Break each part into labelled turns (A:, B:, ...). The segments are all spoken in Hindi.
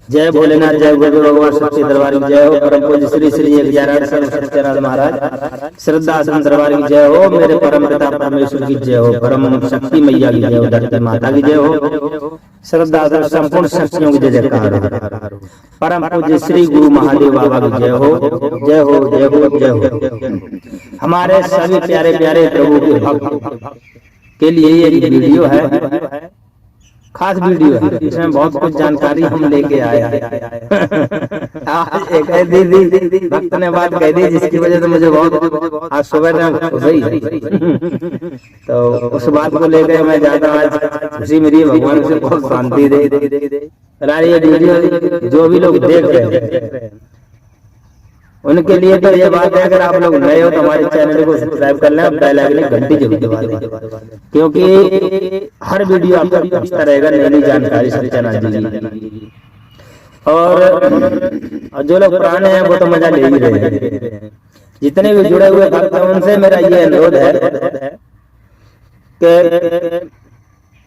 A: जय भोलेनाथ, जय गुरु भगवान सच्चे दरबार की जय हो। परम पूज्य श्री श्री 1100 सत्यनारायण महाराज श्रद्धा आश्रम दरबार की जय हो। मेरे परम पिता परमेश्वर की जय हो। परम शक्ति मैया की जय हो। धरती माता की जय हो। श्रद्धा आश्रम संपूर्ण शक्तियों की जय जयकार हो। परम पूज्य श्री गुरु महादेव बाबा की जय हो। जय हो, जय हो, जय हो। हमारे सभी प्यारे प्यारे प्रभु के भक्त के लिए ये वीडियो है, खास वीडियो है। इसमें बहुत कुछ जानकारी हम लेके आए हैं। एक दीदी भक्त ने बात कह दी जिसकी वजह से मुझे बहुत आज सुबह खुशी, तो उस बात को लेकर मैं ज्यादा आज खुशी मेरी भगवान से बहुत शांति दे। ये वीडियो जो भी लोग देख रहे हैं उनके लिए तो ये बात है, अगर आप लोग नए हो तो हमारे चैनल को सब्सक्राइब कर लें, बेल आइकन घंटी जरूर दबा दें, क्योंकि हर वीडियो आपको पहुंचता रहेगा नई जानकारी सत्यनारायण जी। और जो लोग पुराने हैं वो तो मजा ले ही रहे हैं। जितने भी जुड़े हुए भक्त हैं उनसे मेरा ये अनुरोध है कि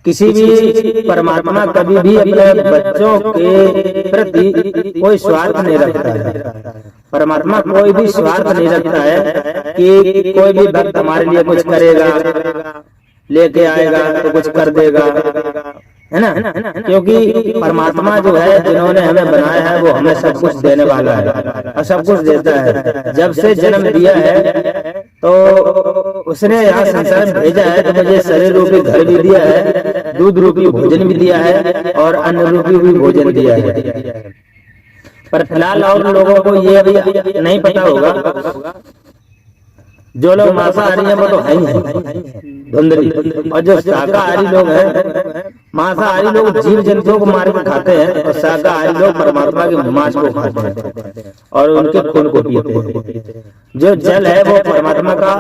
A: किसी भी परमात्मा कभी भी अपने बच्चों के प्रति कोई स्वार्थ नहीं रखता है। परमात्मा कोई भी स्वार्थ नहीं रखता है कि कोई भी भक्त हमारे लिए कुछ करेगा, लेके आएगा तो कुछ कर देगा, है ना। क्योंकि परमात्मा जो है, जिन्होंने हमें बनाया है, वो हमें सब कुछ देने वाला है और सब कुछ देता है। जब से जन्म दिया है तो उसने यहाँ संसार में भेजा है, तो मुझे शरीर रूपी घर भी दिया है, दूध रूपी भोजन भी दिया है और अन्न रूपी भी भोजन दिया है। पर फिलहाल और लोगों को ये अभी नहीं पता होगा, जो लोग मांसाहारी हैं वो तो है ही धुंधली, और जो शाकाहारी लोग हैं, मांसाहारी लोग जीव जंतुओं को मार के खाते हैं और शाकाहारी लोग परमात्मा के मांस को खाते हैं और उनके खून को पीते हैं। जो जल है वो परमात्मा का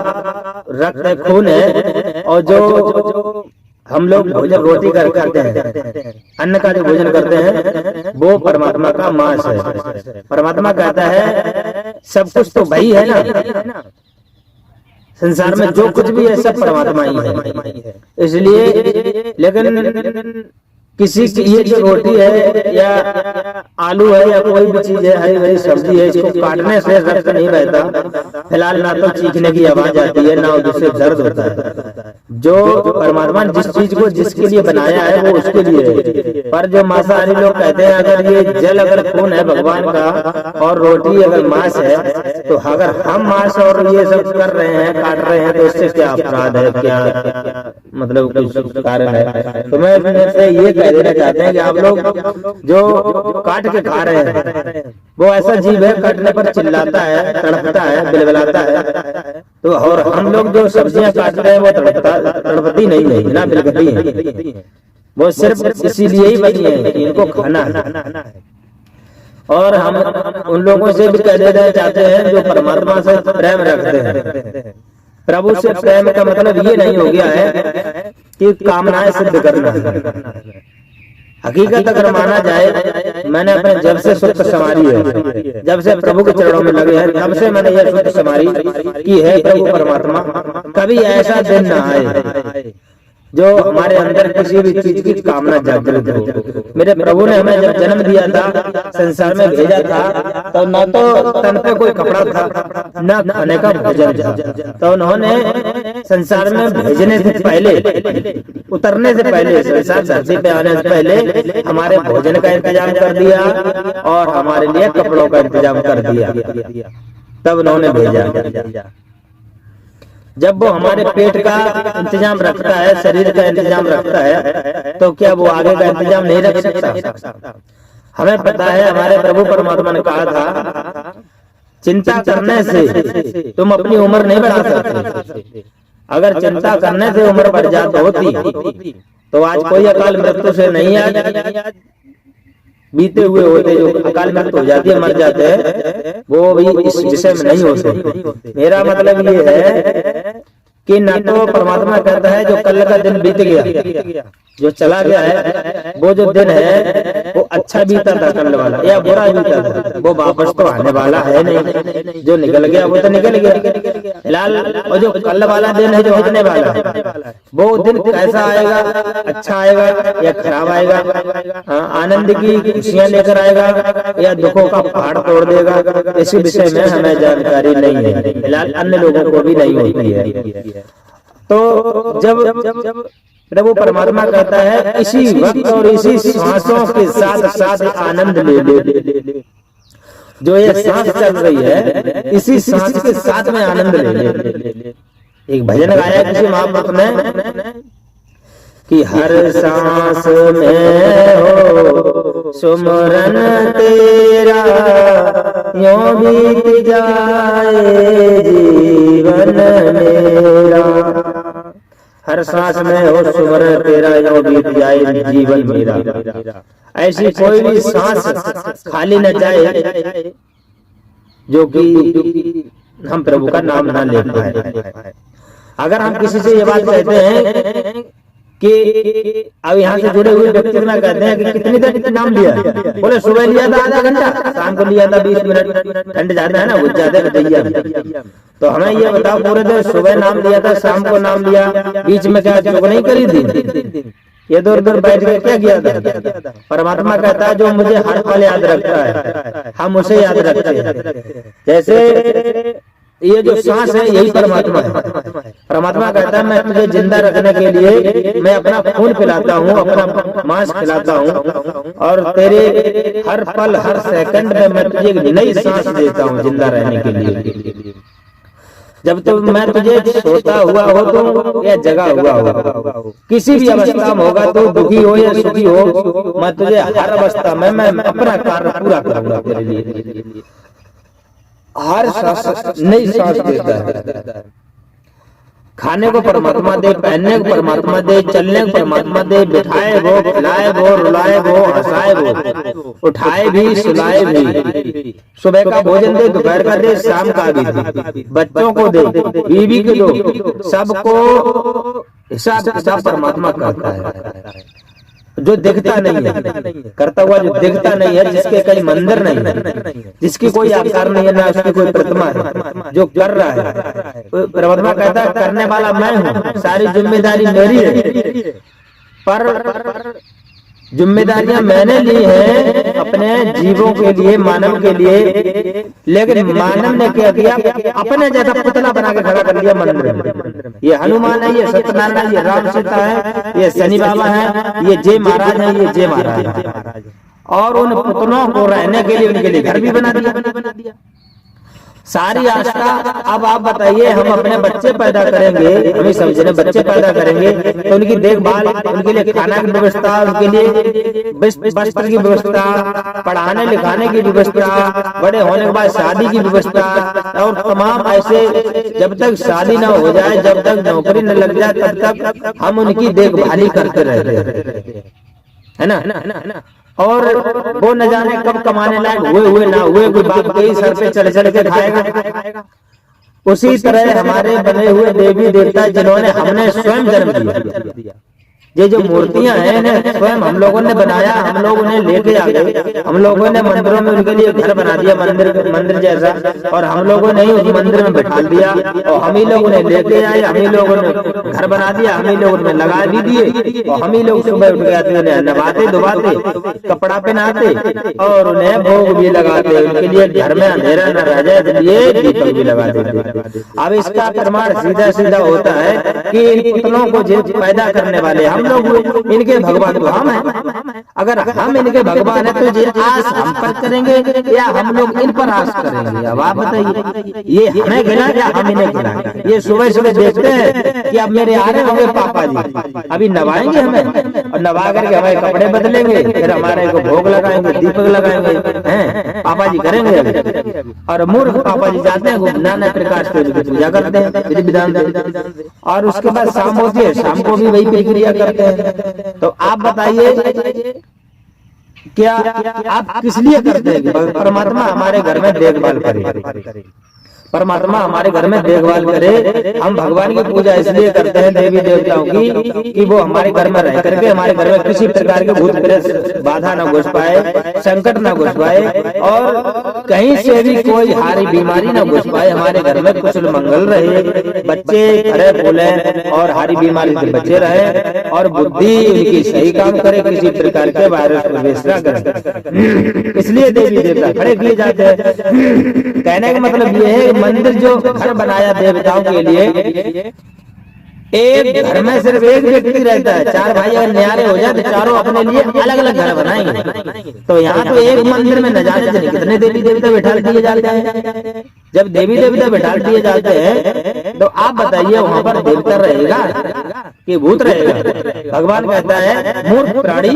A: रक्त है, खून है, और जो हम लोग भोजन रोटी करते हैं, अन्न का जो भोजन करते हैं वो परमात्मा का मांस है। परमात्मा कहता है सब कुछ तो वही है ना, संसार में जो कुछ भी है सब परमात्मा ही है। इसलिए लेकिन किसी की ये जो रोटी है या आलू है या कोई भी चीज है, हरी भरी सब्जी है, इसको काटने से रक्त नहीं बहता। फिलहाल ना तो चीखने की आवाज आती है, ना उससे दर्द होता है। जो परमात्मा जिस चीज को जिसके लिए बनाया है वो उसके लिए है। पर जो मांसाहारी लोग कहते हैं अगर ये जल अगर खून है भगवान का और रोटी अगर मांस है, तो अगर हम मांस और ये सब कर रहे हैं, काट रहे हैं, तो इससे क्या अपराध है, क्या मतलब कुछ कारण है। तो मैं ये कह देना चाहते हैं कि आप लोग जो काट के खा रहे हैं वो ऐसा जीव है, काटने पर चिल्लाता है, तड़पता है, बिलबिलाता है। तो और हम लोग जो सब्जियां काट रहे हैं वो तड़पती नहीं है ना, बिलखती है। वो सिर्फ इसीलिए ही बनी है कि इनको खाना है। और हम उन लोगों से भी कह देना चाहते हैं जो परमात्मा से प्रेम रखते हैं। प्रभु से प्रेम का मतलब ये नहीं हो गया है कि कामनाएं सिद्ध करना। हकीकत अगर माना जाए, मैंने अपने जब से सुख समारी है, जब से प्रभु के चरणों में लगे हैं, तब से मैंने यह सुख समारी की है। प्रभु परमात्मा कभी ऐसा दिन ना आए जो हमारे अंदर किसी भी चीज की कामना जागृत हो। मेरे प्रभु ने हमें जब जन्म दिया था, संसार में भेजा था, तो न तो तन पे कोई कपड़ा था, न खाने का भोजन था। तो उन्होंने संसार में भेजने से पहले, उतरने से पहले, संसार धरती पे आने से पहले हमारे भोजन का इंतजाम कर दिया और हमारे लिए कपड़ों का इंतजाम कर दिया। तब उन्होंने भेजा। जब वो हमारे पेट का इंतजाम रखता है, शरीर का इंतजाम रखता है, तो क्या वो आगे का इंतजाम नहीं रख सकता? हमें पता है, हमारे प्रभु परमात्मा ने कहा था चिंता करने से तुम अपनी उम्र नहीं बढ़ा सकते। अगर चिंता करने से उम्र बढ़ जाती होती तो आज कोई अकाल मृत्यु से नहीं आज बीते हुए होते। जो अकाल मृत्यु हो जाती है, मर जाते हैं, वो भी इस विषय में नहीं हो सकते। मेरा मतलब ये है कि न तो परमात्मा कहता है जो कल का दिन बीत गया, जो चला गया है वो जो दिन है वो अच्छा बीता था कल वाला या बुरा बीता था, वो वापस तो आने वाला है नहीं। जो निकल गया वो तो निकल गया फिलहाल, और जो कल वाला दिन है जो आने वाला है वो दिन कैसा आएगा, अच्छा आएगा या खराब आएगा, आनंद की खुशियां लेकर आएगा या दुखों का पहाड़ तोड़ देगा, इसी विषय में हमें जानकारी नहीं है, फिलहाल अन्य लोगों को भी नहीं होती है। तो जब प्रभु परमात्मा कहता है इसी वक्त और इसी सांसों के साथ साथ आनंद ले ले, जो ये सांस चल रही है इसी सांस के साथ में आनंद ले ले। एक भजन गाया किसी महापुरुष ने कि हर सांस में हो सुमरन तेरा, यूं बीत जाए जीवन मेरा। हर सांस में हो सुमरन तेरा, यूं बीत जाए जीवन मेरा। ऐसी कोई भी सांस खाली न जाए जो कि हम प्रभु का नाम ना ले पाए। अगर हम किसी से ये बात कहते हैं कि अब यहाँ से जुड़े हुए व्यक्ति में कहते हैं कि कितनी देर नाम लिया, बोले सुबह लिया था आधा घंटा, शाम को लिया था 20 मिनट, ठंड ज्यादा है ना वो ज्यादा बताइए। तो हमें ये बताओ पूरे दिन सुबह नाम लिया था, शाम को नाम लिया, बीच में क्या चुप नहीं करी थी, ये दूर दूर बैठ के क्या किया था। परमात्मा कहता है जो मुझे हर पल याद रखता है हम उसे याद रखते हैं। जैसे ये जो सांस है यही परमात्मा है। परमात्मा कहता है मैं तुझे जिंदा रखने के लिए मैं अपना खून पिलाता हूँ, अपना मांस खिलाता हूँ, और तेरे हर पल हर सेकंड में मैं तुझे एक नई सांस देता हूँ जिंदा रहने के लिए। जब तक मैं तुझे सोता हुआ हो तो या जगा हुआ हो, किसी भी अवस्था में होगा तो दुखी हो या सुखी हो, मैं तुझे हर अवस्था में मैं अपना कार्य पूरा करूंगा तेरे लिए। हर सांस नई सांस देता है। खाने को परमात्मा दे, पहनने को परमात्मा दे, चलने को परमात्मा दे, बिठाए वो, खिलाए वो, रुलाए वो, हंसाए वो, उठाए भी सुलाए भी, सुबह का भोजन दे, दोपहर का दे, शाम का भी दे, बच्चों को दे, बीवी को दो, सबको हिसाब किताब परमात्मा करता है। जो दिखता नहीं है करता हुआ, जो दिखता नहीं है, जिसके कई मंदिर नहीं है, जिसकी कोई आकार नहीं है, ना उसकी कोई प्रतिमा है, जो कर रहा है परमात्मा कहता है करने वाला मैं हूँ, सारी जिम्मेदारी मेरी है, पर जिम्मेदारियां मैंने ली है अपने जीवों के लिए, मानव के लिए, लेकिन मानव ने क्या किया, अपने जैसा पुतला बना के खड़ा कर लिया मंदिर में। ये हनुमान है, ये सत्यनारायण, ये राम सीता है, ये शनि बाबा है, ये जय महाराज है, ये जय महाराज है, और उन पुतलों को रहने के लिए उनके लिए घर भी बना दिया। सारी आस्था। अब आप बताइए, हम अपने बच्चे पैदा करेंगे, हमें समझने बच्चे पैदा करेंगे तो उनकी देखभाल, उनके लिए खाना की व्यवस्था, उनके लिए वस्त्र की व्यवस्था, पढ़ाने लिखाने की व्यवस्था, बड़े होने के बाद शादी की व्यवस्था, और तमाम ऐसे जब तक शादी ना हो जाए, जब तक नौकरी न लग जाए, तब तक हम उनकी देखभाली करते रहते है ना। और वो न जाने कब कमाने लायक हुए ना हुए, कोई बाप के सर पे चढ़ के खाएगा। उसी तरह हमारे बने हुए देवी देवता जिन्होंने हमने स्वयं जन्म दिया, ये जो मूर्तियां हैं स्वयं हम लोगों ने बनाया, हम लोग उन्हें लेके आ गए, हम लोगों ने मंदिरों में उनके लिए घर बना दिया, मंदिर जैसा, और हम लोगों ने ही उस मंदिर में बैठा दिया, और हम ही लोग उन्हें लेके आए, हम ही लोगों ने घर बना दिया, हम ही लोग उन्हें लगा भी दिए, और हम ही लोग सुबह उठ गए उन्हें नवाते धुवाते, कपड़ा पहनाते, और उन्हें भोग भी लगाते, उनके लिए घर में अंधेरा न रह जाए इसलिए दीपक भी लगा देते। अब इसका प्रमाण सीधा सीधा होता है कि इन पुतलों को पैदा करने वाले हम लोग, इनके भगवान तो हम हैं। अगर हम इनके भगवान है तो ये आस हम पर करेंगे या हम लोग इन पर आस करेंगे? अब आप बताइए, ये हमें खिलाएं या हम इन्हें खिलाएं? ये सुबह सुबह देखते हैं कि अब मेरे आ रहे होंगे पापा जी, अभी नवाएंगे हमें, और नवा करके हमारे कपड़े बदलेंगे, फिर हमारे को भोग लगाएंगे, दीपक लगाएंगे, हैं पापा जी करेंगे। और मूर्ख पापा जी जाते हैं नाना प्रकार से पूजा करते हैं, विधि विधान से, और उसके बाद शाम होती है, शाम को भी वही प्रक्रिया करते हैं। तो आप बताइए क्या आप किस लिए करते हैं? परमात्मा हमारे घर में देखभाल करे, परमात्मा हमारे घर में देखभाल करे। हम भगवान की पूजा इसलिए करते हैं देवी देवताओं की कि वो हमारे घर में रह करके हमारे घर में किसी प्रकार के भूत प्रेत बाधा न घुस पाए, संकट न घुस पाए और कहीं से भी कोई हारी बीमारी न घुस पाए। हमारे घर में कुशल मंगल रहे, बच्चे खरे फूले और हारी बीमारी से बचे रहे और बुद्धि उनकी सही काम करे, किसी प्रकार के वायरस प्रवेश न करे। इसलिए देवी देवता खड़े किए जाते हैं। कहने का मतलब ये है मंदिर जो घर बनाया देवताओं के लिए, एक घर में सिर्फ एक व्यक्ति रहता है। चार भाई अगर न्यारे हो जाए तो चारों अपने लिए अलग अलग घर बनाएंगे। तो यहाँ तो एक मंदिर में न जाने से कितने देवी देवता बैठा दिए जाते हैं। जब देवी देवता बैठा दिए जाते हैं तो आप बताइए वहाँ पर देवता रहेगा कि भूत रहेगा? भगवान कहता है मूर्ख प्राणी,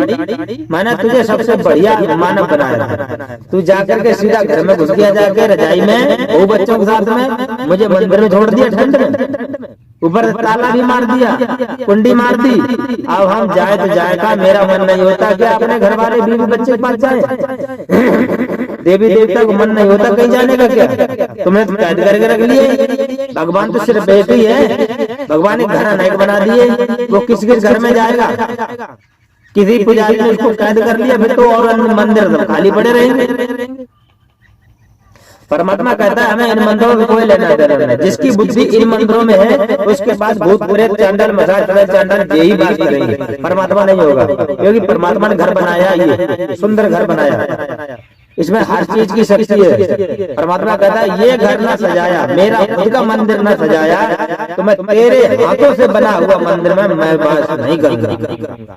A: मैंने तुझे सबसे बढ़िया मानव बनाया, तू जाकर के सीधा घर में घुस गया, जाकर रजाई में वो बच्चों के साथ में, मुझे मंदिर में छोड़ दिया ठंड में, ऊपर ताला भी मार दिया, कुंडी मार दी। अब हम जाए तो जाए का, मेरा मन नहीं होता कि अपने घर वाले बीवी बच्चे पास जाए। देवी देवता को मन नहीं होता कहीं जाने का क्या? तुमने तो कैद करके रख लिए। भगवान तो सिर्फ एक ही है, भगवान ने घर अनेक बना दिए, वो किसके घर में जाएगा? किसी पुजारी ने उसको कैद कर लिया, फिर तो और मंदिर सब खाली पड़े रहेंगे। परमात्मा कहता है हमें इन मंदिरों में कोई लेना देना नहीं। जिसकी बुद्धि इन मंदिरों में है उसके पास भूत प्रेत चांडाल मजाक चांडाल यही बात करेंगे, परमात्मा नहीं होगा। क्योंकि परमात्मा ने घर बनाया, ये सुंदर घर बनाया, इसमें हर चीज की शक्ति है। परमात्मा कहता है ये घर ना सजाया, मेरा खुद का मंदिर ना सजाया तो मैं तेरे हाथों से बना हुआ मंदिर में मैं वास नहीं करूंगा।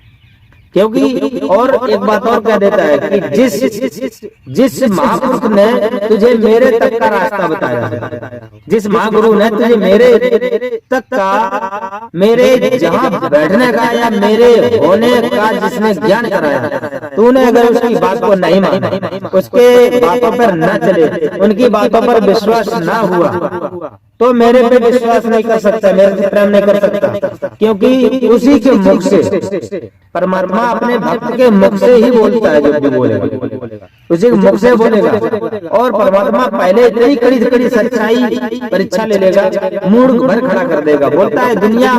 A: क्योंकि और एक बात और कह देता है कि जिस महापुरुष ने तुझे मेरे तक का रास्ता बताया, जिस महागुरु ने तुझे मेरे तक का, मेरे जहाँ बैठने का या मेरे होने का जिसने ज्ञान कराया, तूने अगर उसकी बात को नहीं माना, उसके बातों पर न चले, उनकी बातों पर विश्वास न हुआ, तो मेरे पे विश्वास नहीं कर सकता, मेरे से प्रेम नहीं कर सकता। क्योंकि उसी के मुख से परमात्मा अपने भक्त के मुख से ही बोलता है, जब भी बोलेगा उसी के मुख से बोलेगा। और परमात्मा पहले इतनी कड़ी कड़ी सच्चाई परीक्षा ले लेगा, मूड भर खड़ा कर देगा। बोलता है दुनिया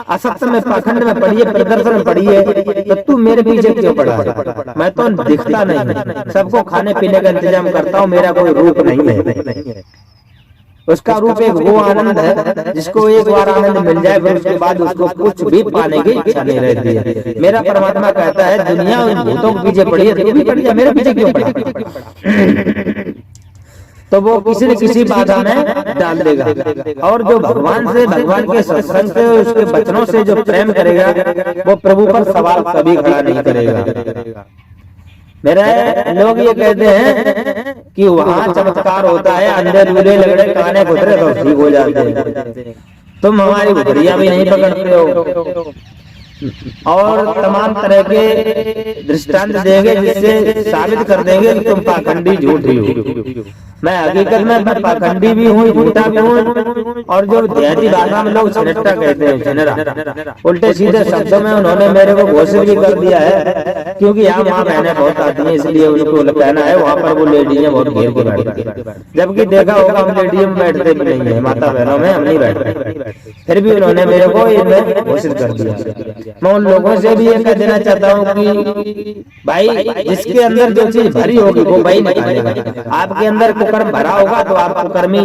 A: असत्य में, पाखंड में पड़ी है, प्रदर्शन में पड़ी है, तो तू मेरे पीछे क्यों पड़ा है? मैं तो दिखता नहीं, सबको खाने पीने का इंतजाम करता हूँ, मेरा कोई रूप नहीं है। उसका रूप एक वो आनंद है जिसको एक बार आनंद मिल जाए फिर उसके बाद उसको कुछ भी पाने की इच्छा नहीं रहती है। मेरा परमात्मा कहता है दुनिया उन भूतों के पीछे पड़ी है, तू भी पड़ जा, मेरे पीछे क्यों पड़ा? तो वो किसी न किसी बाधा में डाल देगा। और जो भगवान से, भगवान के सत्संग से, उसके वचनों से जो प्रेम करेगा वो प्रभु पर सवाल कभी खड़ा नहीं करेगा। मेरे लोग ये कहते हैं कि वहाँ चमत्कार होता है, अंधे लूले लगड़े काने खुतरे तो ठीक हो जाते हैं। तुम हमारी बुढ़िया भी नहीं पकड़ते हो और तमाम तरह के दृष्टांत देंगे जिससे साबित कर देंगे कि तुम पाखंडी झूठी हो। मैं हकीकत में पाखंडी भी हूँ, झूठा भी हूँ। और जो देहाती भाषा में लोग छिनट्टा कहते हैं, छिनरा, उल्टे सीधे शब्दों में उन्होंने मेरे को घोषित भी कर दिया है। क्योंकि यहाँ वहाँ बहनें बहुत आती हैं, इसलिए उनको कहना है वहाँ पर वो लेडीज बहुत घेर के बैठती है। जबकि देखा होगा हम लेडीज में बैठते भी नहीं है, माता बहनों में हम नहीं बैठते, फिर भी उन्होंने मेरे को इनमें घोषित कर दिया। मैं उन लोगों से भी ये कह देना चाहता हूँ कि भाई जिसके अंदर जो चीज भरी होगी वो वही निकालेगा। आपके अंदर कुकर्म भरा होगा तो आप कुकर्मी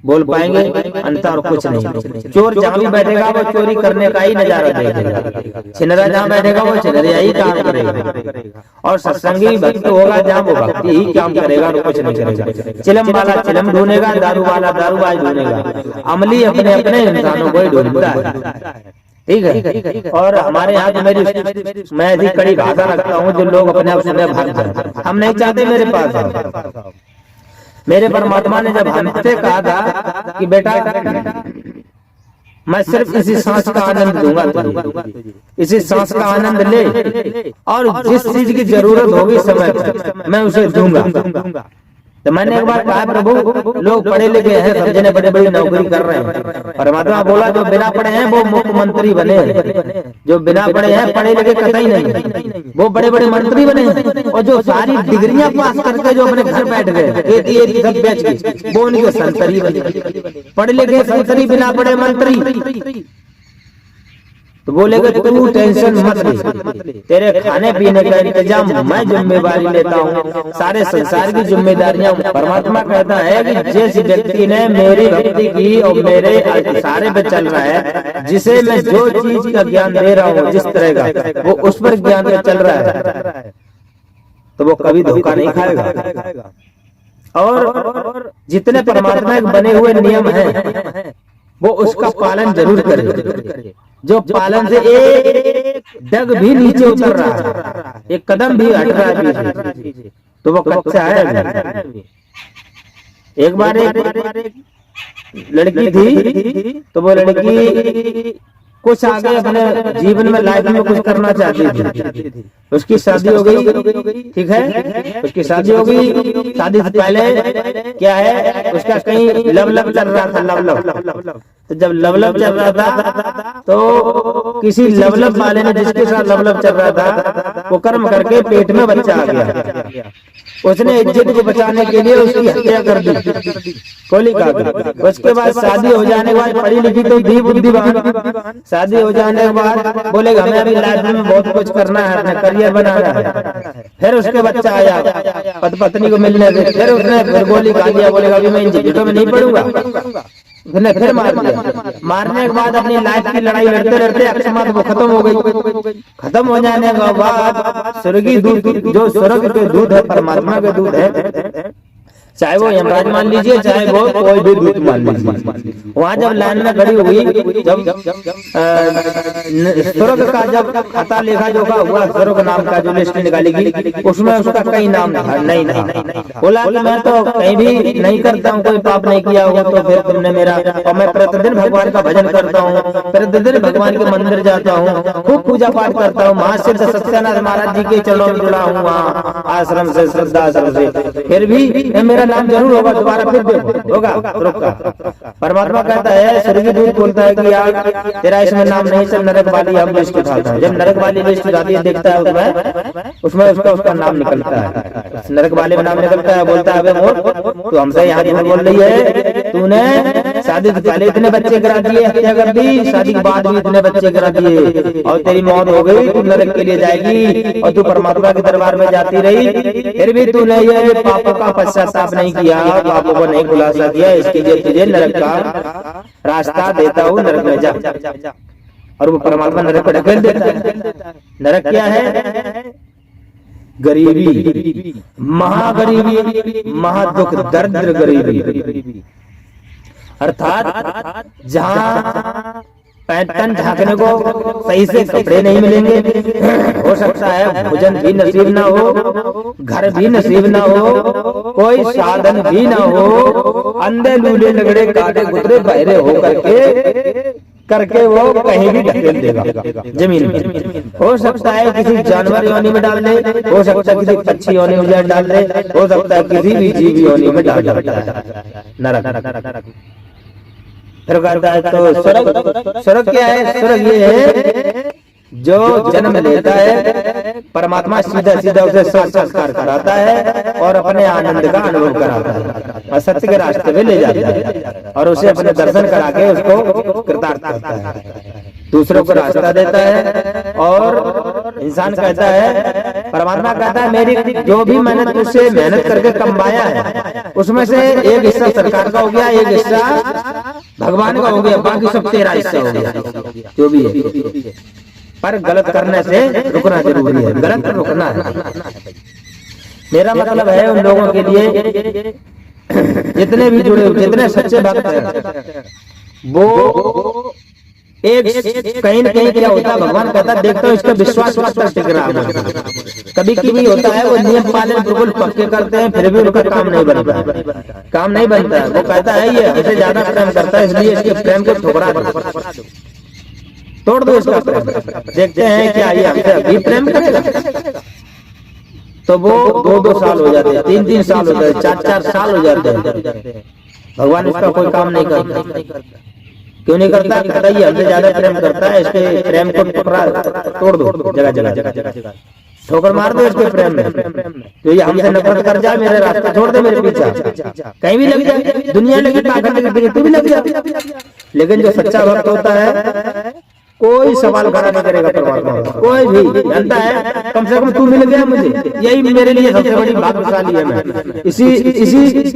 A: बोल पाएंगे, अंतर और कुछ नहीं। चोर जहाँ भी बैठेगा वो चोरी करने का ही नजारा देखेगा, छिनरा जहाँ बैठेगा वो छिनरिया ही काम करेगा। और सत्संगी भक्त होगा जहाँ वो भक्ति ही काम करेगा और कुछ नहीं करेगा। चिलम वाला चिलम ढूंढेगा, दारू वाला दारूबाज ढूंढेगा, अमली अपने अपने इंसानों को ही ढूंढता है। ठीक है। और हमारे यहाँ तो मैं ऐसी कड़ी भाषा रखता हूँ जो लोग अपने आप से भाग जाए। हम नहीं चाहते मेरे पास। मेरे परमात्मा ने जब हमसे कहा था कि बेटा मैं सिर्फ इसी सांस का आनंद दूंगा तुझे, इसी सांस का आनंद ले और जिस चीज की जरूरत होगी समय पर मैं उसे दूंगा। तो मैंने एक बार कहा प्रभु लोग पढ़े लिखे हैं, सब जने बड़े बड़ी नौकरी कर रहे हैं। परमात्मा बोला जो बिना पढ़े हैं वो मुख्यमंत्री बने हैं, जो बिना पढ़े हैं पढ़े लिखे कतई नहीं वो बड़े बड़े मंत्री बने हैं, और जो सारी डिग्रियां पास करके जो अपने घर बैठ गए खेती सब बेच के वो उनके संतरी बने। पढ़े लिखे संतरी, बिना पढ़े मंत्री। तो बोलेगा तू टेंशन मत ले, तेरे खाने पीने का इंतजाम मैं जिम्मेवारी लेता हूँ, सारे संसार की जिम्मेदारियां। परमात्मा कहता है कि जिस व्यक्ति ने मेरी भक्ति की और मेरे सारे पे चल रहा है, जिसे मैं जो चीज का ज्ञान दे रहा हूँ जिस तरह का वो उस पर ज्ञान पे चल रहा है, तो वो कभी धोखा नहीं खाएगा। और जितने परमात्मा के बने हुए नियम हैं वो उसका पालन जरूर करे। जो पालन से एक डग भी नीचे उतर रहा है, एक कदम भी हट रहा है, तो वो कच्चा है। एक बार एक लड़की थी, तो वो लड़की कुछ आगे अपने जीवन में लाइफ में कुछ करना चाहती थी। उसकी शादी हो गई, ठीक है, उसकी शादी हो गई। शादी से पहले क्या है, उसका कहीं लव चल रहा था, लव। तो जब लव चल रहा था तो किसी लव वाले ने जिसके साथ लव चल रहा था वो कर्म करके पेट में बच्चा आ गया। उसने इज्जत को बचाने के लिए उसकी हत्या कर दी, गोली काट दी। उसके बाद शादी हो जाने के बाद पढ़ी लिखी तो दी बुद्धिमान, शादी हो जाने के बाद बोलेगा हमें अभी लाइफ में बहुत कुछ करना है, अपना करियर बनाना है। फिर उसके बच्चा आया पत्नी को मिलने से, फिर उसने फिर गोली खा दिया, बोलेगा अभी मैं इन झंझटों में नहीं पढ़ूंगा। फिर मार दिया। मारने के बाद अपनी लाइफ की लड़ाई लड़ते लड़ते अकस्मात वो खत्म हो गई। खत्म हो जाने के बाद स्वर्गीय दूत, जो स्वर्ग के दूत है, परमात्मा के दूत है, चाहे वो यमराज मान लीजिए, चाहे वो कोई भी दूत मान लीजिए, वहाँ जब लाइन में खड़ी हुई, जब स्वर्ग का जब खाता लेखा जोखा हुआ, स्वर्ग नाम का जो लिस्ट निकालेगी, उसमें उसका कई नाम नहीं था। बोला कि मैं तो कहीं भी नहीं करता हूँ, कोई पाप नहीं किया होगा, तो फिर तुमने मेरा, और मैं प्रतिदिन भगवान का भजन करता हूँ, प्रतिदिन भगवान के मंदिर जाता हूँ, खूब पूजा पाठ करता हूँ, महासिद्ध सत्यानाथ महाराज जी के चरणों में जुड़ा हूँ, वहाँ आश्रम से, श्रद्धा आश्रम से, फिर भी मेरा नाम जरूर होगा, दोबारा फिर होगा। रुका। परमात्मा कहता है, स्वर्गीय दूत बोलता है कि यार तेरा इसमें नाम नहीं, सब नरक वाली हम लिस्ट उठाता है। जब नरक वाली लिस्ट उठाती है, देखता है उसमें उसका नाम निकलता है, नरक वाले में नाम निकलता है। बोलता है तो हमसे यहाँ झूठ बोल रही है, तूने शादी से पहले इतने बच्चे करा दिए, हत्या कर दी, शादी के बाद भी इतने बच्चे करा दिए, और तेरी मौत हो गई, तू नरक के लिए जाएगी, और तू परमात्मा के दरबार में जाती रही, फिर भी तूने ये पापों का पश्चाताप नहीं किया, पापों को नहीं खुलासा किया, इसके लिए तुझे नरक का रास्ता देता हूँ, नरक में जा। और वो परमात्मा नरक को ढकेल देता है। नरक क्या है? गरीबी, महागरीबी, महादुख, दरिद्र गरीबी, अर्थात जहाँ पैंतन झांकने को सही से कपड़े नहीं मिलेंगे, हो सकता है भोजन भी नसीब ना हो, घर भी नसीब ना हो, कोई साधन भी ना हो, अंधे लूले लगड़े काटे गुजरे बहरे हो करके वो कहीं भी ढकेल देगा जमीन में। हो सकता है किसी जानवर योनि में डाल दे, हो सकता है किसी पक्षी योनि में डाल दे, हो सकता है किसी भी जीव योनि में डाल दे। नरक फिर कहता है तो स्वर्ग क्या है? स्वर्ग ये है जो जन्म लेता है, परमात्मा सीधा सीधा उसे संस्कार कराता है और अपने आनंद का अनुभव कराता है और सत्य के रास्ते पे ले जाता है और उसे अपने दर्शन करा के उसको कृतार्थ करता है, दूसरों को रास्ता देता है। और इंसान कहता है, परमात्मा कहता है मेरी जो भी मेहनत मुझसे मेहनत करके कमाया है उसमें से एक हिस्सा सरकार का हो गया, एक हिस्सा भगवान का हो गया, बाकी सब तेरा हिस्सा हो गया जो भी है। पर गलत करने से रुकना जरूरी है, गलत रुकना है। मेरा मतलब है उन लोगों के लिए जितने भी जुड़े, जितने सच्चे भक्त हैं, वो एक कहीं न कहीं क्या होता है, भगवान कहता है देखता हूँ इसका विश्वास टिक रहा है। कभी कभी होता है वो नियम पालन बिल्कुल पक्के करते हैं, फिर भी उनका काम नहीं बनता है, काम नहीं बनता है। वो कहता है ये हमसे ज्यादा प्रेम करता है इसलिए इसके प्रेम को ठुकरा दो, तोड़ दो इसका प्रेम, देखते हैं क्या ये हमसे अभी प्रेम करेगा। तो वो 2-2 साल हो जाते हैं, 3-3 साल हो जाते हैं, 4-4 साल हो जाते हैं। भगवान इसका कोई काम नहीं करता। क्यों नहीं करता? कहता ये हमसे ज्यादा प्रेम करता है, इसके प्रेम को टुकड़ा तोड़ दो, जगह जगह ठोकर मार दो इसके प्रेम में। तो ये हमसे नफरत कर जाए, मेरे रास्ते छोड़ दे, मेरे पीछा कहीं भी लग जाए, दुनिया लगी, पाखंड लगी, तू भी लग जाए। लेकिन जो सच्चा भक्त होता है कोई सवाल खड़ा नहीं करेगा परमात्मा का, कोई भी जानता है कम से कम तू मिल गया मुझे, यही मेरे लिए सबसे बड़ी भाग्यशाली है। मैं इसी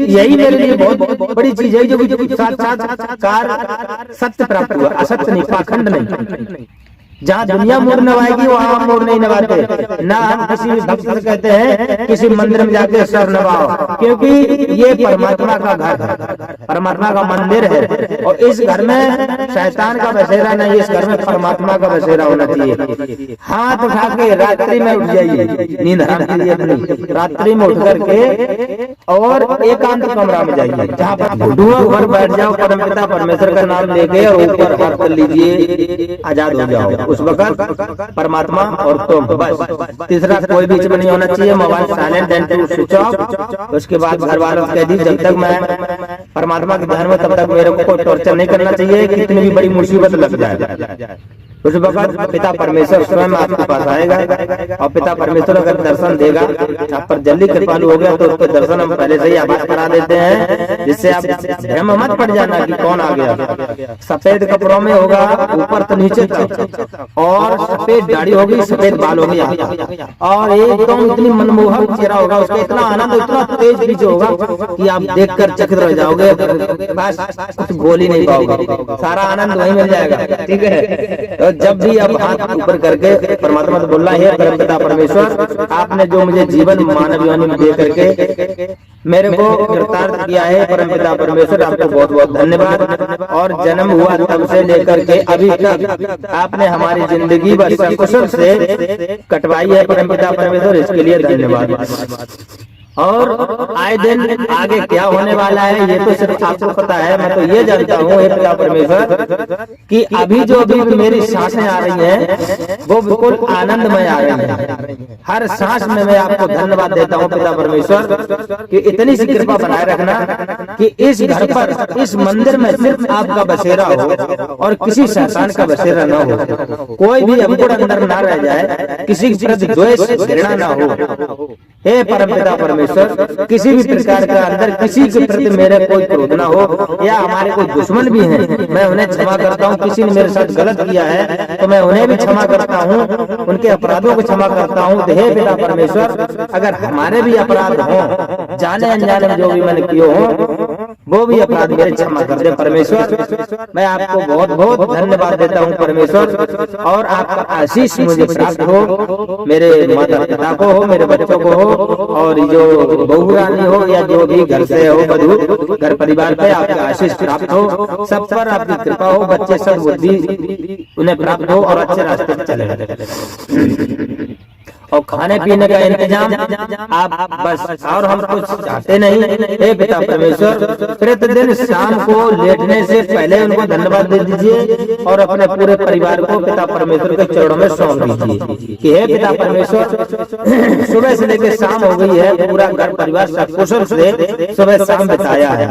A: यही मेरे लिए बहुत बड़ी चीज है, जो साक्षात्कार सत्य प्राप्त हुआ, असत्य नहीं, पाखंड नहीं। जहाँ दुनिया मोड़ नवाएगी वहाँ हम मोड़ नहीं नवाते। ना हम किसी भक्त से कहते हैं किसी मंदिर में जाके सर नवाओ, क्योंकि ये परमात्मा का घर है, परमात्मा का मंदिर है, और इस घर में शैतान का बसेरा नहीं, इस घर में परमात्मा का बसेरा होना चाहिए। हाथ उठा के रात्रि में उठ जाइए, नींद रात्रि में उठ करके और एकांत कमरा में जाइए, जहाँ पर धुआं ऊपर बैठ जाओ, परमपिता परमेश्वर का नाम लेके और ऊपर हाथ कर लीजिए, आजाद हो जाओ। उस वक्त परमात्मा और तुम, बस तीसरा कोई बीच में नहीं होना चाहिए। Mobile silent and switch off. उसके बाद घर वालों कह दी जब तक मैं परमात्मा के ध्यान में, तब तक मेरे को कोई टॉर्चर नहीं करना चाहिए, कितनी भी बड़ी मुसीबत लग जाए। उस वक्त पिता परमेश्वर स्वयं आपके पास आएगा, और पिता परमेश्वर अगर दर्शन देगा, आप पर जल्दी कृपालु हो गया तो उसके दर्शन हम पहले से ही आभास करा देते हैं, जिससे आप भ्रम मत पड़ जाना कि कौन आ गया। सफेद कपड़ों में होगा ऊपर तो नीचे तक, और सफेद दाढ़ी होगी, सफेद बाल होगी, और एकदम इतनी मनमोहक चेहरा होगा, उसका इतना आनंद, इतना तेज बीच होगा कि आप देखकर चकित रह जाओगे, बस कुछ बोल ही नहीं पाओगे, सारा आनंद वहीं मिल जाएगा। ठीक है, जब भी आप हाथ ऊपर करके परमात्मा से बोलना है, परमपिता परमेश्वर आपने जो मुझे जीवन मानव योनि में दे करके मेरे को कृतार्थ किया है, परमपिता परमेश्वर आपको बहुत बहुत धन्यवाद। और जन्म हुआ तब से लेकर के अभी तक आपने हमारी जिंदगी बस कुशल से कटवाई है, परमपिता परमेश्वर इसके लिए धन्यवाद। और आए दिन आगे क्या होने वाला है ये तो सिर्फ आपको पता है, मैं तो ये जानता हूँ हे पिता परमेश्वर कि अभी जो मेरी सांसें आ रही हैं वो बिल्कुल आनंदमय आ रही हैं। हर सांस में मैं आपको धन्यवाद देता हूँ पिता परमेश्वर कि इतनी सी कृपा बनाए रखना कि इस घर पर, इस मंदिर में सिर्फ आपका बसेरा हो और किसी शैतान का बसेरा न हो, कोई भी अंकुर अंदर ना रह जाए, किसी के प्रति द्वेष घृणा ना हो। हे परमपिता परमेश्वर किसी भी प्रकार का अंदर किसी के प्रति मेरे कोई क्रोध ना हो, या हमारे कोई दुश्मन भी हैं मैं उन्हें क्षमा करता हूँ। किसी ने मेरे साथ गलत किया है तो मैं उन्हें भी क्षमा करता हूँ, उनके अपराधों को क्षमा करता हूँ। हे पिता परमेश्वर अगर हमारे भी अपराध हो, जाने अनजाने में जो भी मैंने किए हो, वो भी अपराध मेरे क्षमा कर दे परमेश्वर। मैं आपको बहुत बहुत धन्यवाद देता हूँ परमेश्वर, और आपका आशीष मुझे प्राप्त हो, मेरे माता पिता को हो, मेरे बच्चों को हो, और जो बहू रानी हो या जो भी घर से हो, बधू घर परिवार पे आपका आशीष प्राप्त हो, सब पर आपकी कृपा हो, बच्चे सब बुद्धि उन्हें प्राप्त हो और अच्छे रास्ते पे चले। और खाने पीने का इंतजाम आप बस, और हम कुछ चाहते नहीं। हे पिता परमेश्वर प्रतिदिन शाम को लेटने से पहले उनको धन्यवाद दे दीजिए और अपने पूरे परिवार को पिता परमेश्वर के चरणों में सौंप दीजिए कि हे पिता परमेश्वर सुबह से लेकर शाम हो गई है, पूरा घर परिवार सकुशल से सुबह शाम बिताया है,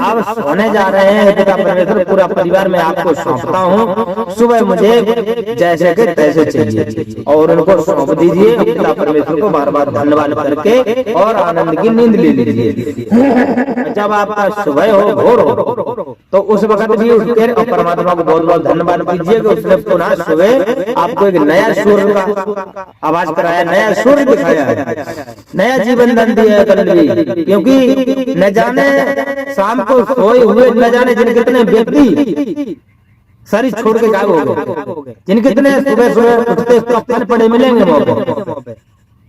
A: अब सोने जा रहे हैं। पिता परमेश्वर पूरा परिवार में आपको सौंपता हूँ, सुबह मुझे जैसे के तैसे चाहिए और उनको सौंप दीजिए। पिता परमेश्वर को बार बार धन्यवाद करके और आनंद की नींद ले लीजिए। जब आपका सुबह हो, भोर हो, तो उस वक्त भी उठकर और परमात्मा को बहुत बहुत धन्यवाद कीजिए कि उसने पुनः सुबह आपको एक नया सूर्य का आवाज कराया, नया सूर्य दिखाया है, नया जीवन दान दिया है। क्योंकि न जाने शाम को सोए हुए न जाने जिन कितने व्यक्ति सारी छोड़ के गायब हो गए, जिनके इतने सुबह सुबह उठते कफन पड़े मिलेंगे मौके,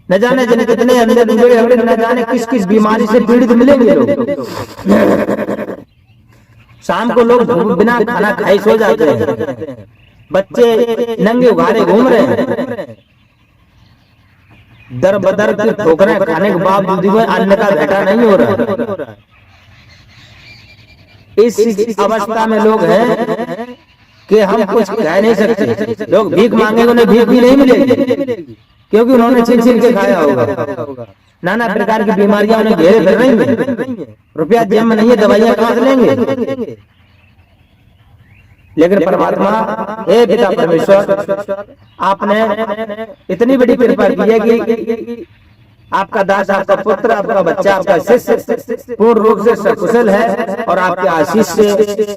A: न जाने जिन कितने अंदर बिगड़े हुए, न जाने किस किस बीमारी से पीड़ित मिलेंगे लोग। शाम को लोग बिना खाना खाए सो जाते हैं, बच्चे नंगे उघारे घूम रहे हैं, दर बदर की ठोकरें खाने के बावजूद भी अन्न का घाटा नहीं हो रहा। इस अवस्था में लोग हैं कि हम कुछ कह नहीं सकते। लोग भीख मांगेंगे, उन्हें भीख भी नहीं मिलेगी। क्योंकि उन्होंने छीन छीन के खाया होगा। नाना प्रकार की बीमारियां उन्हें घेरे फिर रही हैं। रुपया जेब में नहीं है, दवाइयां कहां से लेंगे? लेकिन परमात्मा, हे पिता परमेश्वर, आपने इतनी बड़ी कृपा की है कि आपका दास, आपका पुत्र, आपका बच्चा, आपका शिष्य पूर्ण रूप से सकुशल है और आपके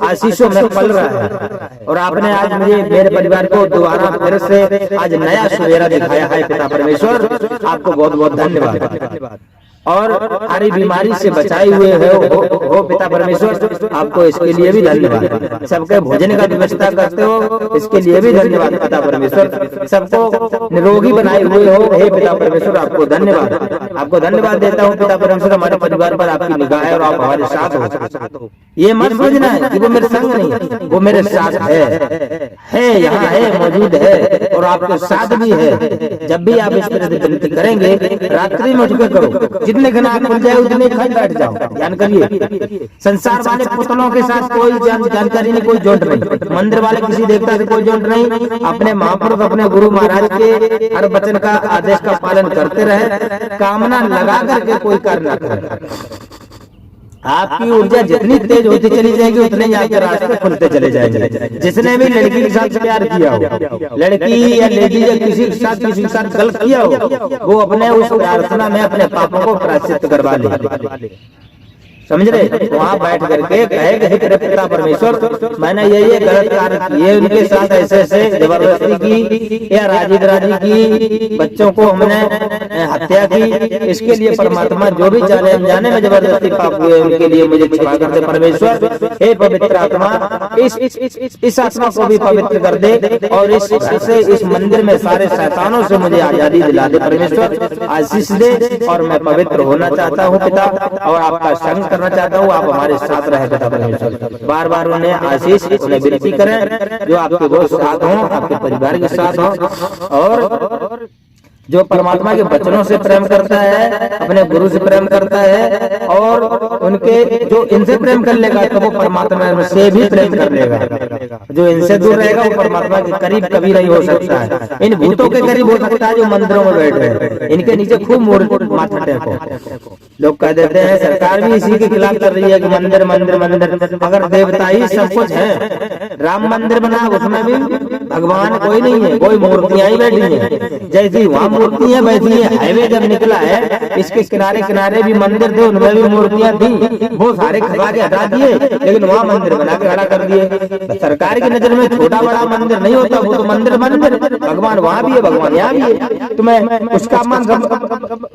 A: आशीषों में पल रहा है। और आपने आज मुझे, मेरे परिवार को दोबारा फिर से आज नया सवेरा दिखाया है। पिता परमेश्वर, आपको बहुत बहुत धन्यवाद। और हरी बीमारी से बचाए हुए हो पिता परमेश्वर, आपको इसके लिए भी धन्यवाद। सबके भोजन का व्यवस्था करते हो, इसके लिए भी धन्यवाद पिता परमेश्वर। सबको निरोगी बनाए हुए हो, हे पिता परमेश्वर, आपको धन्यवाद। आपको धन्यवाद देता हूँ पिता परमेश्वर। हमारे परिवार पर आपकी निगाह है और आप हमारे साथ हो। ये मत समझना है कि वो मेरे संग नहीं, वो मेरे साथ है, यहाँ है, मौजूद है और आपके साथ भी है। जब भी आप इस तरह से विनती करेंगे, रात्रि में उठ के करो, जितने घना आप खुल जाए उतने खा बैठ जाओ। ध्यान करिए, संसार वाले पुतलों के साथ कोई जानकारी नहीं, कोई जोड़ नहीं। मंदिर वाले किसी देवता से कोई जोड़ नहीं। अपने महापुरुष, अपने गुरु महाराज के हर वचन का, आदेश का पालन करते रहे। कामना लगा करके कोई कार्य न करे। आपकी ऊर्जा जितनी तेज होती चली जाएगी, उतने ही आपके रास्ते खुलते चले जाएंगे। जिसने भी लड़की के साथ प्यार किया हो, लड़की या लेडी या किसी के साथ गलत किया हो, वो अपने उस प्रार्थना में अपने पापों को प्रायश्चित करवा ले। समझ रहे? वहाँ बैठ करके कहे हे पिता परमेश्वर, मैंने ये गलत कार्य किए, उनके साथ ऐसे जबरदस्ती की या राजी की, बच्चों को हमने हत्या की, इसके लिए परमात्मा जो भी जाने में जबरदस्ती पाप हुए उनके लिए मुझे क्षमा कर दे परमेश्वर। हे पवित्र आत्मा, इस आत्मा को भी पवित्र कर दे और इस घर से, इस मंदिर में सारे शैतानों से मुझे आजादी दिला दे परमेश्वर। आशीष दे और मैं पवित्र होना चाहता हूँ पिता, और आपका संग करना चाहता हूँ। आप हमारे साथ रहे पिता परमेश्वर। बार बार उन्हें आशीष, उन्हें विनती करें जो आपके वो साथ हो, आपके परिवार के साथ हो। और जो परमात्मा के वचनों से प्रेम करता है, अपने गुरु से प्रेम करता है, और उनके जो इनसे प्रेम कर लेगा तो वो परमात्मा से भी प्रेम कर लेगा। जो इनसे दूर रहेगा वो परमात्मा के करीब कभी नहीं हो सकता है। इन भूतों के करीब हो सकता है जो मंदिरों में बैठे हैं, इनके नीचे खूब माथा टेको। लोग कह देते हैं, सरकार भी इसी के खिलाफ कर रही है कि मंदिर मंदिर मंदिर। अगर देवता ही सब कुछ है, राम मंदिर बना, उसमें भी भगवान कोई नहीं है, कोई मूर्तियां ही बैठी है। जैसी वहाँ मूर्तियां बैठी है, हाईवे जब निकला है, इसके किनारे किनारे भी मंदिर थे, उनमें भी मूर्तियां थी, वो सारे खबा के हटा दिए, लेकिन वहाँ मंदिर बना के खड़ा कर दिए। सरकार की नजर में छोटा बड़ा मंदिर नहीं होता, वो तो मंदिर मंदिर। भगवान वहाँ भी है, भगवान यहाँ भी है। तुम्हें उसका मान,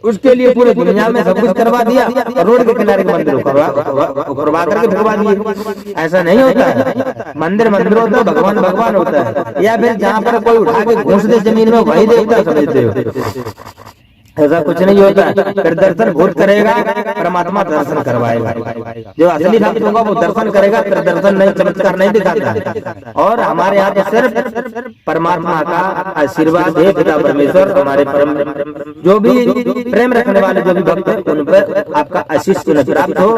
A: उसके लिए पूरे दुनिया में सब कुछ करवा दिया, रोड के किनारे मंदिर करवा करके भगवा दिए। ऐसा नहीं होता है। मंदिर मंदिर होता है, भगवान भगवान होता है। या फिर जहाँ पर कोई उठा के घूस दे जमीन में, वही देवता समझते हो। ऐसा कुछ नहीं होता। फिर दर्शन भूत करेगा, परमात्मा दर्शन करवाएगा। जो असली भक्त होगा वो दर्शन करेगा, फिर दर्शन नहीं, चमत्कार नहीं दिखाता। और हमारे यहाँ तो सिर्फ परमात्मा का आशीर्वाद है पिता परमेश्वर। हमारे परम जो भी प्रेम रखने वाले जो भी भक्त हैं, उन पर आपका आशीष उन्हें प्राप्त हो,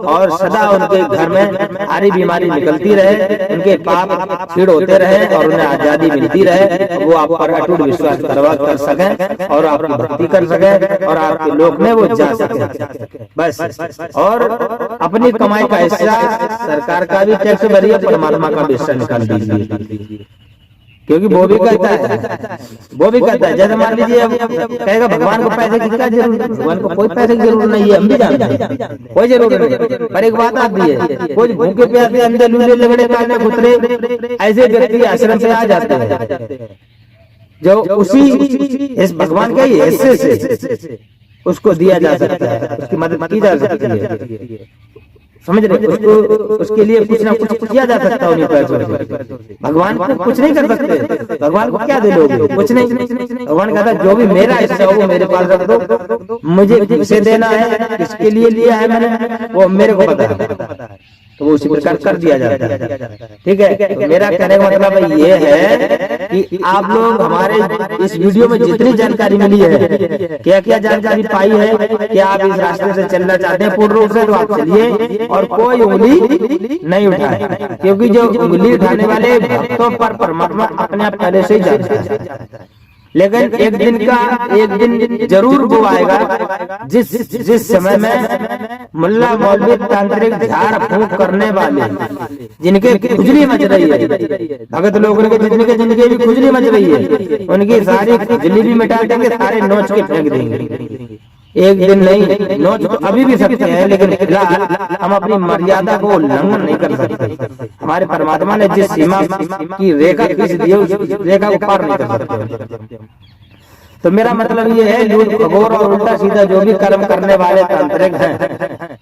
A: और सदा उनके घर में सारी बीमारी निकलती रहे, उनके पाप छीड़ होते रहे और उन्हें आजादी मिलती रहे। वो आप पर अटूट विश्वास करवा कर सके और आपकी भक्ति कर सके और आपके लोक में वो जा सके बस। और अपनी कमाई का हिस्सा सरकार का भी टैक्स भरिए, परमात्मा का भी हिस्सा निकाल दीजिए। क्योंकि वो भी कहता है, जैसे मान लीजिए कहेगा भगवान को पैसे की क्या जरूरत है? भगवान को कोई पैसे की जरूरत नहीं है, हम भी जानते हैं, कोई जरूरत नहीं। पर एक बात आती है, कुछ भूखे प्यासे अंधे लूले लगड़े काने कुतरे ऐसे व्यक्ति आश्रम से आ जाते हैं, जो उसी इस भगवान के हिस्से से उसको दिया जा सकता है, उसकी मदद की जा सकती है। समझ रहे? उसको उसके लिए कुछ ना कुछ किया जा सकता है उन्हीं पैसों से। भगवान को कुछ नहीं कर सकते। भगवान को क्या दे लोगे? कुछ नहीं। भगवान कहता है जो भी मेरा हिस्सा हो वो मेरे पास रख दो, मुझे किसे देना है, किसके लिए लिया है मैंने, वो मेरे को पता है, तो वो उसी प्रकार कर दिया जाता है। ठीक है? तो मेरा कहने का मतलब ये है कि आप लोग हमारे इस वीडियो में जितनी जानकारी मिली है, क्या क्या जानकारी पाई है, क्या आप इस रास्ते से चलना चाहते हैं पूर्ण रूप से, तो आप चलिए और कोई उंगली नहीं उठाए, क्योंकि जो उंगली उठाने वाले भक्तों पर परमात्मा अपने आप पहले से ही जानता है। लेकिन एक दिन जरूर वो आएगा जिस समय में मुल्ला मौलवी तांत्रिक झाड़ फूंक करने वाले, जिनके खुजली मच रही है, भगत लोगों के जिनके भी खुजली मच रही है, उनकी सारी खुजली भी मिटा देंगे, सारे नोच के फेंक देंगे। एक दिन नहीं, नोच तो अभी भी सकते हैं, लेकिन फिलहाल हम अपनी मर्यादा को उल्लंघन नहीं कर सकते। हमारे परमात्मा ने जिस सीमा की रेखा खींच दी है, उस रेखा को पार नहीं कर सकते। तो मेरा मतलब ये है, लूट खगोर और उल्टा सीधा जो भी कर्म करने वाले तांत्रिक हैं,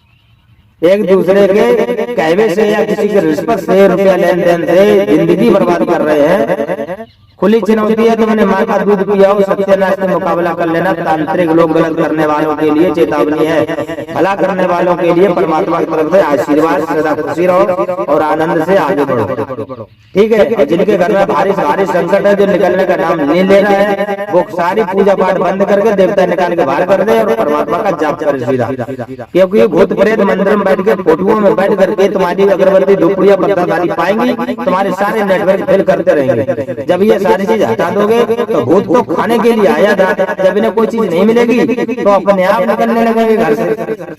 A: एक दूसरे के कहवे से या किसी के रिश्वत से, रुपया लेन देन से जिंदगी बर्बाद कर रहे हैं। खुली चुनौती है, तुमने माँ का दूध पिया हो, सत्यानाश से मुकाबला कर लेना। तांत्रिक लोग गलत करने वालों के लिए चेतावनी है, भला करने वालों के लिए परमात्मा की तरफ से आशीर्वाद, सदा खुशी रहो और आनंद से आगे बढ़ो। ठीक है। जिनके घर में भारी संकट है, जो निकलने का नाम नहीं ले रहा है, वो सारी पूजा पाठ बंद करके देवता निकाल के बाहर कर दे और परमात्मा का जाप करे सीधा। क्योंकि ये भूत प्रेत मंदिर में बैठ के, फोटुओं में बैठ करके तुम्हारी अगरबत्ती धूपड़िया बत्तादारी पाएंगी, तुम्हारे सारे नेटवर्क फेल करते रहेंगे। जब ये सारी चीज हटा दोगे तो भूत तो खाने के लिए आया था, जब इन्हें कोई चीज नहीं मिलेगी तो अपने आप निकलने लगेंगे घर से।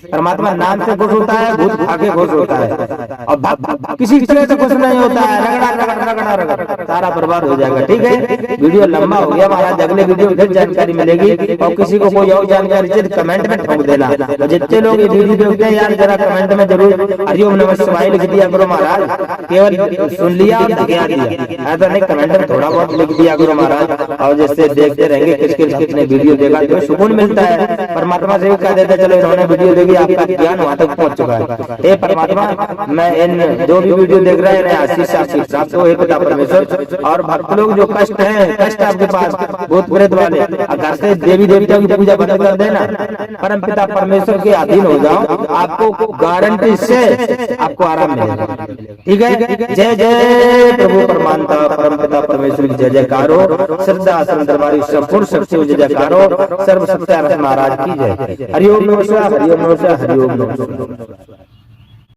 A: परमात्मा नाम से खुश होता है, भूत खा के खुश होता है, और किसी तरह से खुश नहीं होता है, रगड़ा सारा बर्बाद हो जाएगा। ठीक है, वीडियो लंबा हो गया महाराज, अगले वीडियो में फिर जानकारी मिलेगी। और किसी को कोई और जानकारी चाहिए कमेंट में ठोक देना। जितने लोग ये वीडियो देखते हैं यार, जरा कमेंट में जरूर हरिओम नमः शिवाय लिख दिया करो महाराज। केवल सुन लिया और ध्यान दिया, ऐसा नहीं, कमेंट में थोड़ा बहुत लिख दिया करो महाराज। और जैसे देखते रहेंगे किसने वीडियो देखा, तो सुकून मिलता है। परमात्मा से भी कह देते चलो इन्होंने वीडियो देखी, आपका ज्ञान वहां तक पहुंच चुका है। हे परमात्मा, मैं इन जो भी वीडियो देख रहे हैं आशीष प्राप्त हो, हे पिता परमेश्वर। और भक्त लोग जो कष्ट है, कष्ट आपके पास भूत प्रेत वाले, घर से देवी देवता की पूजा बंद कर देना, परम पिता परमेश्वर के अधीन हो जाओ, आपको गारंटी से आपको आराम मिलेगा। ठीक है। जय जय प्रभु परमात्मा परम पिता परमेश्वर की जय जयकार हो। श्रद्धा दरबारी संपूर्ण शक्ति जय जयकार हो। सर्व सत्यानारायण महाराज की जय। हरिओम नमः शिवाय, हरिओम नमः शिवाय, हरिओम नमः शिवाय।